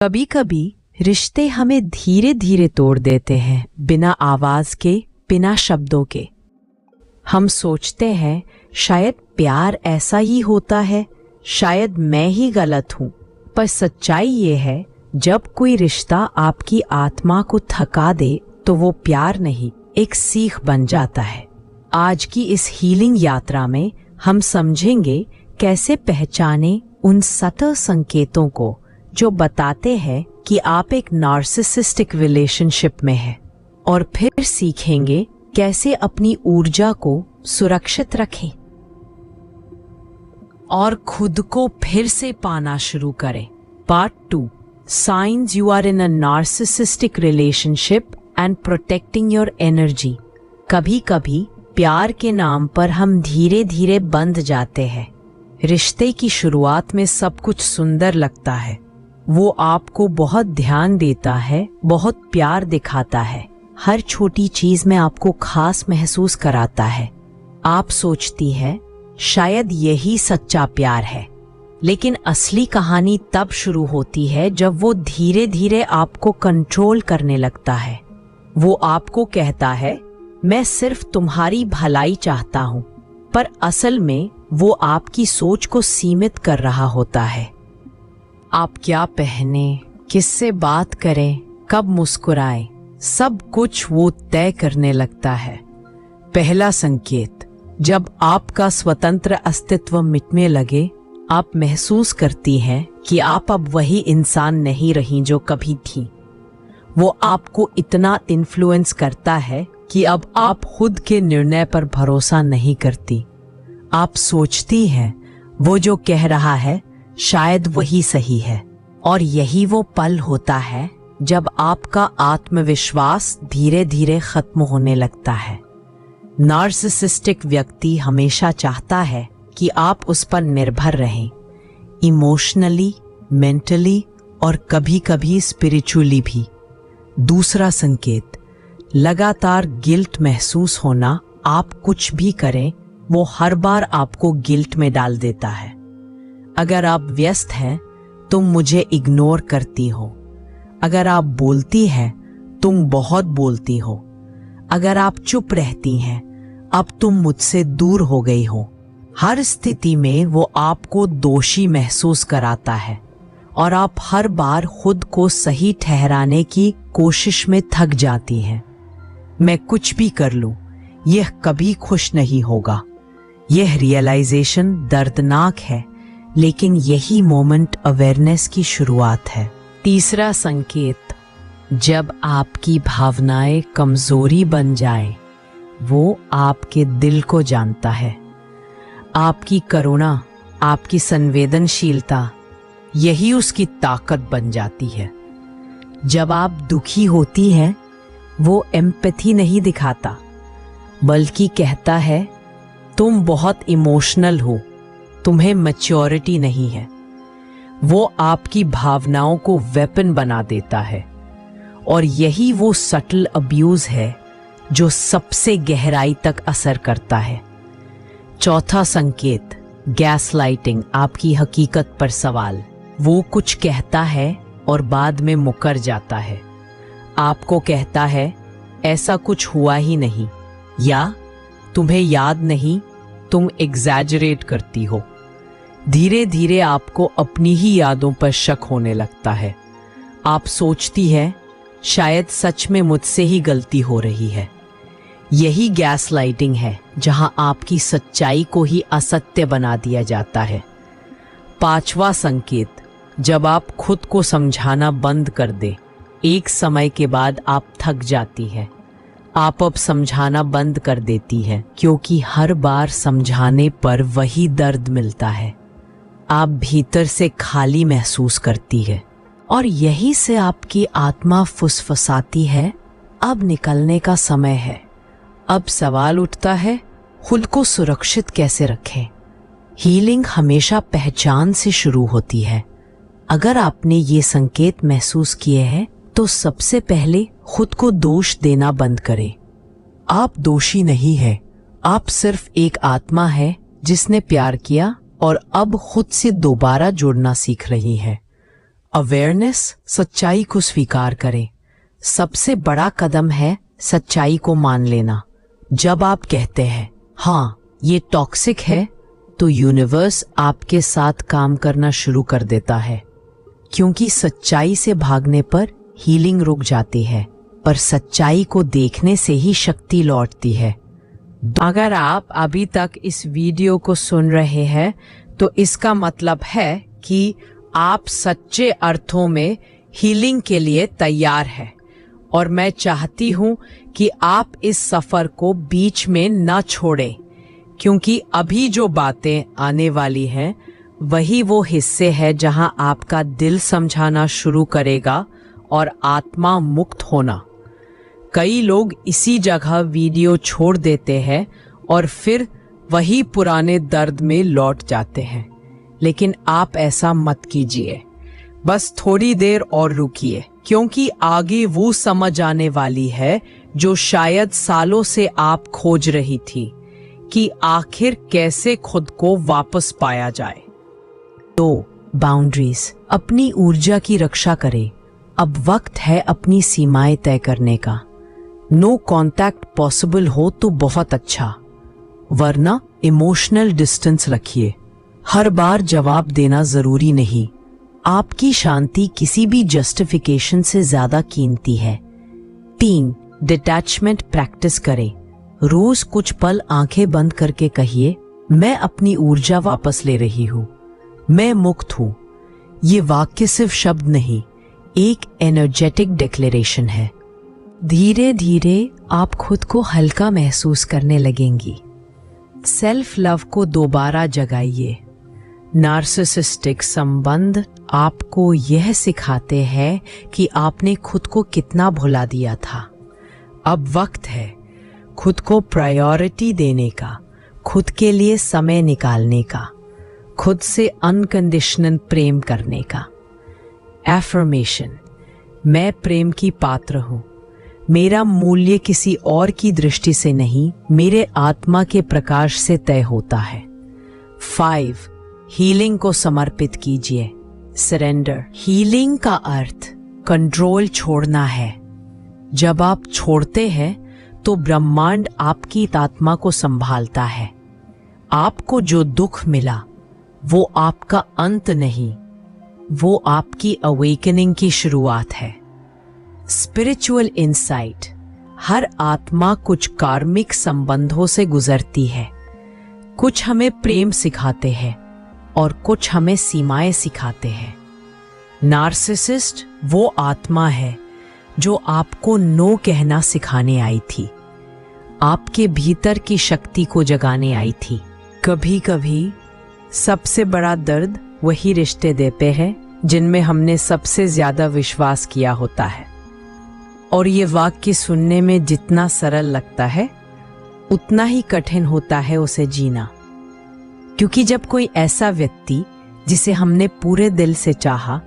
कभी कभी रिश्ते हमें धीरे धीरे तोड़ देते हैं, बिना आवाज के, बिना शब्दों के। हम सोचते हैं शायद प्यार ऐसा ही होता है, शायद मैं ही गलत हूं। पर सच्चाई ये है, जब कोई रिश्ता आपकी आत्मा को थका दे तो वो प्यार नहीं, एक सीख बन जाता है। आज की इस हीलिंग यात्रा में हम समझेंगे कैसे पहचाने उन सतह संकेतों को जो बताते हैं कि आप एक नार्सिसिस्टिक रिलेशनशिप में हैं, और फिर सीखेंगे कैसे अपनी ऊर्जा को सुरक्षित रखें और खुद को फिर से पाना शुरू करें। Part 2, signs you are in a narcissistic relationship and protecting your energy. कभी कभी प्यार के नाम पर हम धीरे धीरे बंध जाते हैं। रिश्ते की शुरुआत में सब कुछ सुंदर लगता है, वो आपको बहुत ध्यान देता है, बहुत प्यार दिखाता है, हर छोटी चीज में आपको खास महसूस कराता है। आप सोचती है शायद यही सच्चा प्यार है। लेकिन असली कहानी तब शुरू होती है जब वो धीरे धीरे आपको कंट्रोल करने लगता है। वो आपको कहता है मैं सिर्फ तुम्हारी भलाई चाहता हूँ, पर असल में वो आपकी सोच को सीमित कर रहा होता है। आप क्या पहने, किससे बात करें, कब मुस्कुराएं, सब कुछ वो तय करने लगता है। पहला संकेत, जब आपका स्वतंत्र अस्तित्व मिटने लगे, आप महसूस करती हैं कि आप अब वही इंसान नहीं रही जो कभी थी। वो आपको इतना इन्फ्लुएंस करता है कि अब आप खुद के निर्णय पर भरोसा नहीं करती। आप सोचती हैं वो जो कह रहा है शायद वही सही है, और यही वो पल होता है जब आपका आत्मविश्वास धीरे धीरे खत्म होने लगता है। नार्सिसिस्टिक व्यक्ति हमेशा चाहता है कि आप उस पर निर्भर रहें, इमोशनली, मेंटली और कभी कभी स्पिरिचुअली भी। दूसरा संकेत, लगातार गिल्ट महसूस होना। आप कुछ भी करें वो हर बार आपको गिल्ट में डाल देता है। अगर आप व्यस्त हैं तुम मुझे इग्नोर करती हो, अगर आप बोलती हैं तुम बहुत बोलती हो, अगर आप चुप रहती हैं अब तुम मुझसे दूर हो गई हो। हर स्थिति में वो आपको दोषी महसूस कराता है और आप हर बार खुद को सही ठहराने की कोशिश में थक जाती हैं। मैं कुछ भी कर लूं, यह कभी खुश नहीं होगा। यह रियलाइजेशन दर्दनाक है, लेकिन यही मोमेंट अवेयरनेस की शुरुआत है। तीसरा संकेत, जब आपकी भावनाएं कमजोरी बन जाएं, वो आपके दिल को जानता है। आपकी करुणा, आपकी संवेदनशीलता, यही उसकी ताकत बन जाती है। जब आप दुखी होती हैं, वो एम्पैथी नहीं दिखाता, बल्कि कहता है तुम बहुत इमोशनल हो, तुम्हें मैच्योरिटी नहीं है। वो आपकी भावनाओं को वेपन बना देता है, और यही वो सटल अब्यूज है जो सबसे गहराई तक असर करता है। चौथा संकेत, गैसलाइटिंग, आपकी हकीकत पर सवाल। वो कुछ कहता है और बाद में मुकर जाता है। आपको कहता है ऐसा कुछ हुआ ही नहीं, या तुम्हें याद नहीं, तुम एग्जैजरेट करती हो। धीरे धीरे आपको अपनी ही यादों पर शक होने लगता है। आप सोचती है शायद सच में मुझसे ही गलती हो रही है। यही गैसलाइटिंग है, जहां आपकी सच्चाई को ही असत्य बना दिया जाता है। पांचवा संकेत, जब आप खुद को समझाना बंद कर दे। एक समय के बाद आप थक जाती है। आप अब समझाना बंद कर देती है, क्योंकि हर बार समझाने पर वही दर्द मिलता है। आप भीतर से खाली महसूस करती है, और यही से आपकी आत्मा फुसफुसाती है, अब निकलने का समय है। अब सवाल उठता है, खुद को सुरक्षित कैसे रखें? हीलिंग हमेशा पहचान से शुरू होती है। अगर आपने ये संकेत महसूस किए हैं, तो सबसे पहले खुद को दोष देना बंद करें। आप दोषी नहीं हैं, आप सिर्फ एक आत्मा है जिसने प्यार किया और अब खुद से दोबारा जुड़ना सीख रही है। अवेयरनेस, सच्चाई को स्वीकार करें। सबसे बड़ा कदम है सच्चाई को मान लेना। जब आप कहते हैं हाँ ये टॉक्सिक है, तो यूनिवर्स आपके साथ काम करना शुरू कर देता है। क्योंकि सच्चाई से भागने पर हीलिंग रुक जाती है, पर सच्चाई को देखने से ही शक्ति लौटती है। अगर आप अभी तक इस वीडियो को सुन रहे हैं तो इसका मतलब है कि आप सच्चे अर्थों में हीलिंग के लिए तैयार हैं, और मैं चाहती हूं कि आप इस सफर को बीच में न छोड़ें, क्योंकि अभी जो बातें आने वाली हैं वही वो हिस्से हैं जहां आपका दिल समझाना शुरू करेगा और आत्मा मुक्त होना। कई लोग इसी जगह वीडियो छोड़ देते हैं और फिर वही पुराने दर्द में लौट जाते हैं, लेकिन आप ऐसा मत कीजिए। बस थोड़ी देर और रुकिए, क्योंकि आगे वो समझ आने वाली है जो शायद सालों से आप खोज रही थी, कि आखिर कैसे खुद को वापस पाया जाए। तो बाउंड्रीज, अपनी ऊर्जा की रक्षा करें। अब वक्त है अपनी सीमाएं तय करने का। नो कांटेक्ट पॉसिबल हो तो बहुत अच्छा, वरना इमोशनल डिस्टेंस रखिए। हर बार जवाब देना जरूरी नहीं। आपकी शांति किसी भी जस्टिफिकेशन से ज्यादा कीमती है। 3. डिटैचमेंट प्रैक्टिस करें। रोज कुछ पल आंखें बंद करके कहिए, मैं अपनी ऊर्जा वापस ले रही हूं, मैं मुक्त हूं। ये वाक्य सिर्फ शब्द नहीं, एक एनर्जेटिक डिक्लेरेशन है। धीरे धीरे आप खुद को हल्का महसूस करने लगेंगी। सेल्फ लव को दोबारा जगाइए। नार्सिसिस्टिक संबंध आपको यह सिखाते हैं कि आपने खुद को कितना भुला दिया था। अब वक्त है खुद को प्रायोरिटी देने का, खुद के लिए समय निकालने का, खुद से अनकंडीशनल प्रेम करने का। एफर्मेशन, मैं प्रेम की पात्र हूं। मेरा मूल्य किसी और की दृष्टि से नहीं, मेरे आत्मा के प्रकाश से तय होता है। 5. हीलिंग को समर्पित कीजिए। सरेंडर। हीलिंग का अर्थ कंट्रोल छोड़ना है। जब आप छोड़ते हैं तो ब्रह्मांड आपकी आत्मा को संभालता है। आपको जो दुख मिला वो आपका अंत नहीं, वो आपकी अवेकनिंग की शुरुआत है। स्पिरिचुअल इंसाइट, हर आत्मा कुछ कार्मिक संबंधों से गुजरती है। कुछ हमें प्रेम सिखाते हैं और कुछ हमें सीमाएं सिखाते हैं। नार्सिसिस्ट वो आत्मा है जो आपको नो कहना सिखाने आई थी, आपके भीतर की शक्ति को जगाने आई थी। कभी कभी सबसे बड़ा दर्द वही रिश्ते देते हैं जिनमें हमने सबसे ज्यादा विश्वास किया होता है। और ये वाक्य सुनने में जितना सरल लगता है उतना ही कठिन होता है उसे जीना। क्योंकि जब कोई ऐसा व्यक्ति जिसे हमने पूरे दिल से चाहा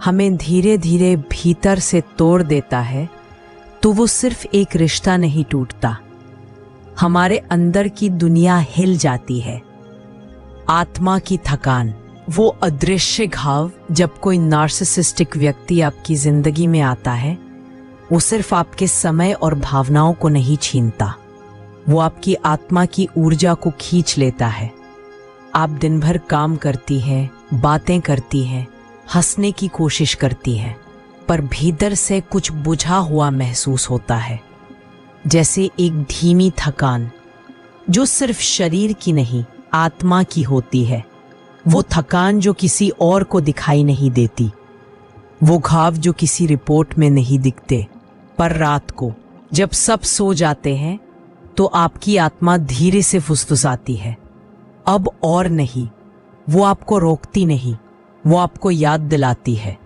हमें धीरे धीरे भीतर से तोड़ देता है, तो वो सिर्फ एक रिश्ता नहीं टूटता, हमारे अंदर की दुनिया हिल जाती है। आत्मा की थकान, वो अदृश्य घाव जब कोई नार्सिसिस्टिक व्यक्ति आपकी जिंदगी में आता है, वो सिर्फ आपके समय और भावनाओं को नहीं छीनता, वो आपकी आत्मा की ऊर्जा को खींच लेता है। आप दिन भर काम करती हैं, बातें करती हैं, हंसने की कोशिश करती हैं, पर भीतर से कुछ बुझा हुआ महसूस होता है, जैसे एक धीमी थकान जो सिर्फ शरीर की नहीं आत्मा की होती है। वो थकान जो किसी और को दिखाई नहीं देती, वो घाव जो किसी रिपोर्ट में नहीं दिखते, पर रात को जब सब सो जाते हैं तो आपकी आत्मा धीरे से फुसफुसाती है, अब और नहीं। वो आपको रोकती नहीं, वो आपको याद दिलाती है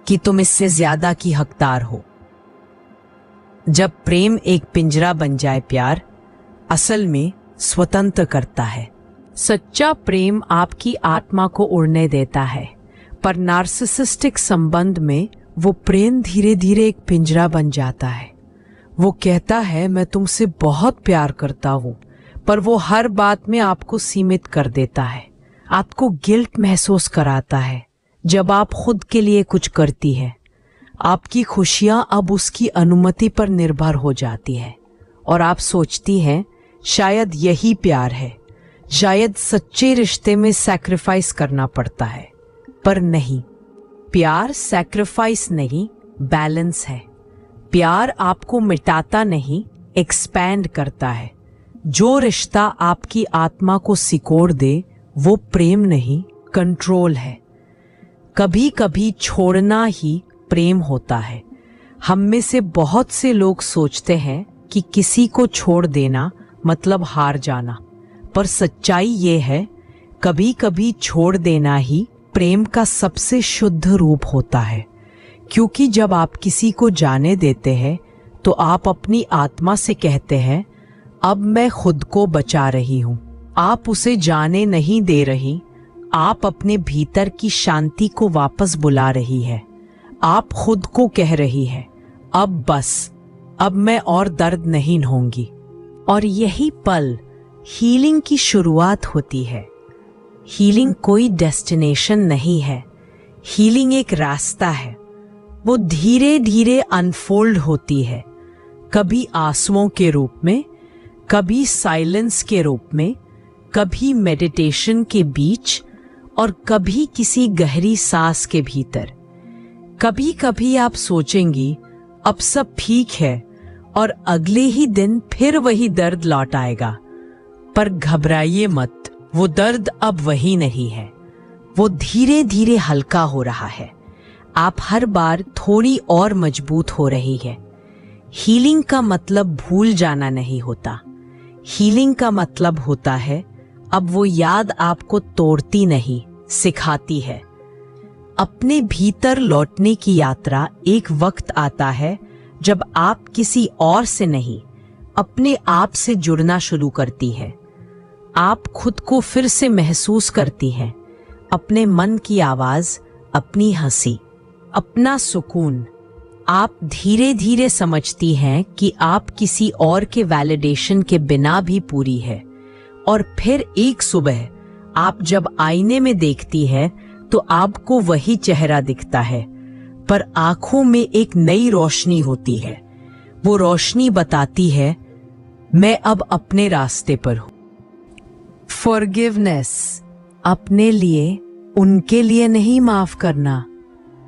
कि तुम इससे ज्यादा की हकदार हो। जब प्रेम एक पिंजरा बन जाए, प्यार असल में स्वतंत्र करता है। सच्चा प्रेम आपकी आत्मा को उड़ने देता है, पर नार्सिसिस्टिक संबंध में वो प्रेम धीरे धीरे एक पिंजरा बन जाता है। वो कहता है मैं तुमसे बहुत प्यार करता हूँ, पर वो हर बात में आपको सीमित कर देता है, आपको गिल्ट महसूस कराता है, जब आप खुद के लिए कुछ करती है, आपकी खुशियां अब उसकी अनुमति पर निर्भर हो जाती है और आप सोचती हैं शायद यही प्यार है, शायद सच्चे रिश्ते में सैक्रिफाइस करना पड़ता है। पर नहीं, प्यार सैक्रिफाइस नहीं, बैलेंस है। प्यार आपको मिटाता नहीं, एक्सपैंड करता है। जो रिश्ता आपकी आत्मा को सिकोड़ दे वो प्रेम नहीं, कंट्रोल है। कभी कभी छोड़ना ही प्रेम होता है। हम में से बहुत से लोग सोचते हैं कि किसी को छोड़ देना मतलब हार जाना, पर सच्चाई ये है कभी कभी छोड़ देना ही प्रेम का सबसे शुद्ध रूप होता है। क्योंकि जब आप किसी को जाने देते हैं तो आप अपनी आत्मा से कहते हैं अब मैं खुद को बचा रही हूं। आप उसे जाने नहीं दे रही, आप अपने भीतर की शांति को वापस बुला रही है। आप खुद को कह रही है अब बस, अब मैं और दर्द नहीं ढूंढूंगी। और यही पल हीलिंग की शुरुआत होती है। हीलिंग कोई डेस्टिनेशन नहीं है, हीलिंग एक रास्ता है। वो धीरे धीरे अनफोल्ड होती है, कभी आंसुओं के रूप में, कभी साइलेंस के रूप में, कभी मेडिटेशन के बीच और कभी किसी गहरी सांस के भीतर। कभी कभी आप सोचेंगी अब सब ठीक है और अगले ही दिन फिर वही दर्द लौट आएगा। पर घबराइए मत, वो दर्द अब वही नहीं है, वो धीरे धीरे हल्का हो रहा है। आप हर बार थोड़ी और मजबूत हो रही है। हीलिंग का मतलब भूल जाना नहीं होता, हीलिंग का मतलब होता है अब वो याद आपको तोड़ती नहीं, सिखाती है। अपने भीतर लौटने की यात्रा एक वक्त आता है जब आप किसी और से नहीं, अपने आप से जुड़ना शुरू करती है। आप खुद को फिर से महसूस करती हैं, अपने मन की आवाज, अपनी हंसी, अपना सुकून। आप धीरे धीरे समझती हैं कि आप किसी और के वैलिडेशन के बिना भी पूरी है। और फिर एक सुबह आप जब आईने में देखती है तो आपको वही चेहरा दिखता है, पर आंखों में एक नई रोशनी होती है। वो रोशनी बताती है मैं अब अपने रास्ते पर हूं। फॉरगिवनेस, अपने लिए, उनके लिए नहीं माफ करना,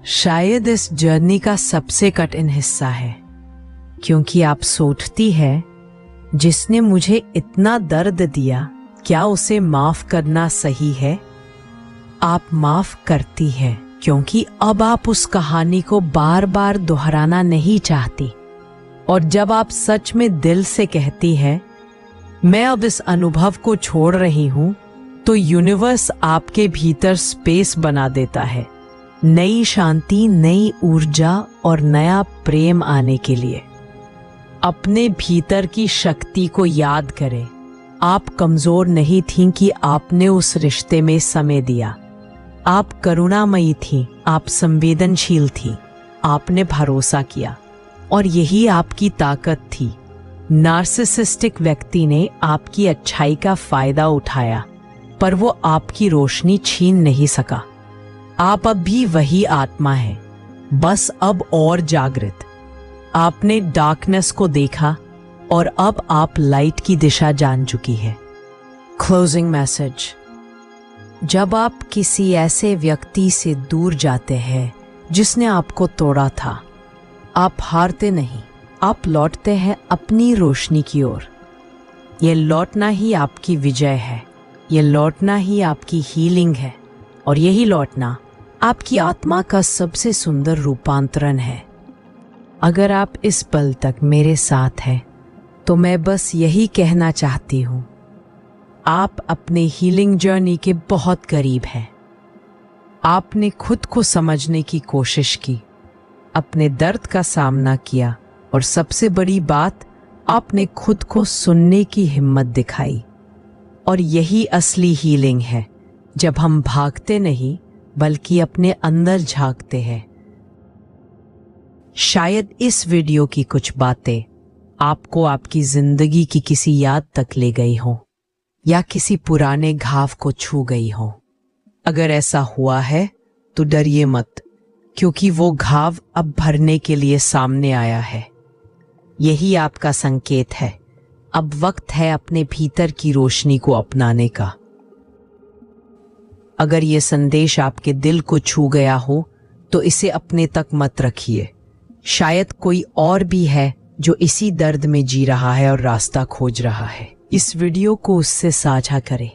शायद इस जर्नी का सबसे कठिन हिस्सा है। क्योंकि आप सोचती है जिसने मुझे इतना दर्द दिया, क्या उसे माफ करना सही है? आप माफ करती है क्योंकि अब आप उस कहानी को बार बार दोहराना नहीं चाहती। और जब आप सच में दिल से कहती है मैं अब इस अनुभव को छोड़ रही हूं, तो यूनिवर्स आपके भीतर स्पेस बना देता है, नई शांति, नई ऊर्जा और नया प्रेम आने के लिए। अपने भीतर की शक्ति को याद करें। आप कमजोर नहीं थीं कि आपने उस रिश्ते में समय दिया। आप करुणामयी थीं, आप संवेदनशील थीं, आपने भरोसा किया और यही आपकी ताकत थी। नार्सिसिस्टिक व्यक्ति ने आपकी अच्छाई का फायदा उठाया, पर वो आपकी रोशनी छीन नहीं सका। आप अब भी वही आत्मा है, बस अब और जागृत। आपने डार्कनेस को देखा और अब आप लाइट की दिशा जान चुकी है। क्लोजिंग मैसेज, जब आप किसी ऐसे व्यक्ति से दूर जाते हैं जिसने आपको तोड़ा था, आप हारते नहीं, आप लौटते हैं अपनी रोशनी की ओर। ये लौटना ही आपकी विजय है, ये लौटना ही आपकी हीलिंग है और यही लौटना आपकी आत्मा का सबसे सुंदर रूपांतरण है। अगर आप इस पल तक मेरे साथ हैं तो मैं बस यही कहना चाहती हूँ, आप अपने हीलिंग जर्नी के बहुत करीब हैं। आपने खुद को समझने की कोशिश की, अपने दर्द का सामना किया और सबसे बड़ी बात, आपने खुद को सुनने की हिम्मत दिखाई। और यही असली हीलिंग है, जब हम भागते नहीं बल्कि अपने अंदर झांकते हैं। शायद इस वीडियो की कुछ बातें आपको आपकी जिंदगी की किसी याद तक ले गई हो या किसी पुराने घाव को छू गई हो। अगर ऐसा हुआ है तो डरिए मत, क्योंकि वो घाव अब भरने के लिए सामने आया है। यही आपका संकेत है। अब वक्त है अपने भीतर की रोशनी को अपनाने का। अगर ये संदेश आपके दिल को छू गया हो तो इसे अपने तक मत रखिए। शायद कोई और भी है जो इसी दर्द में जी रहा है और रास्ता खोज रहा है। इस वीडियो को उससे साझा करें।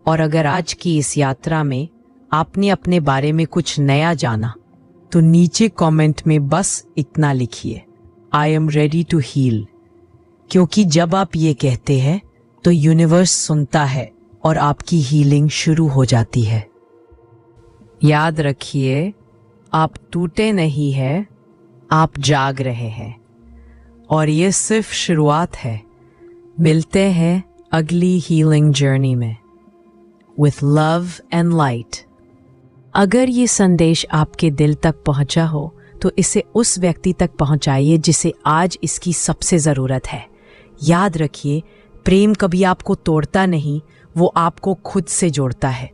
और अगर आज की इस यात्रा में आपने अपने बारे में कुछ नया जाना तो नीचे कमेंट में बस इतना लिखिए, I am ready to heal. क्योंकि जब आप ये कहते हैं तो यूनिवर्स सुनता है और आपकी हीलिंग शुरू हो जाती है। याद रखिए, आप टूटे नहीं हैं, आप जाग रहे हैं। और ये सिर्फ शुरुआत है। मिलते हैं अगली हीलिंग जर्नी में। With love and light. अगर ये संदेश आपके दिल तक पहुंचा हो तो इसे उस व्यक्ति तक पहुंचाइए जिसे आज इसकी सबसे ज़रूरत है। याद रखिए, प्रेम कभी आपको तोड़ता नहीं, वो आपको खुद से जोड़ता है।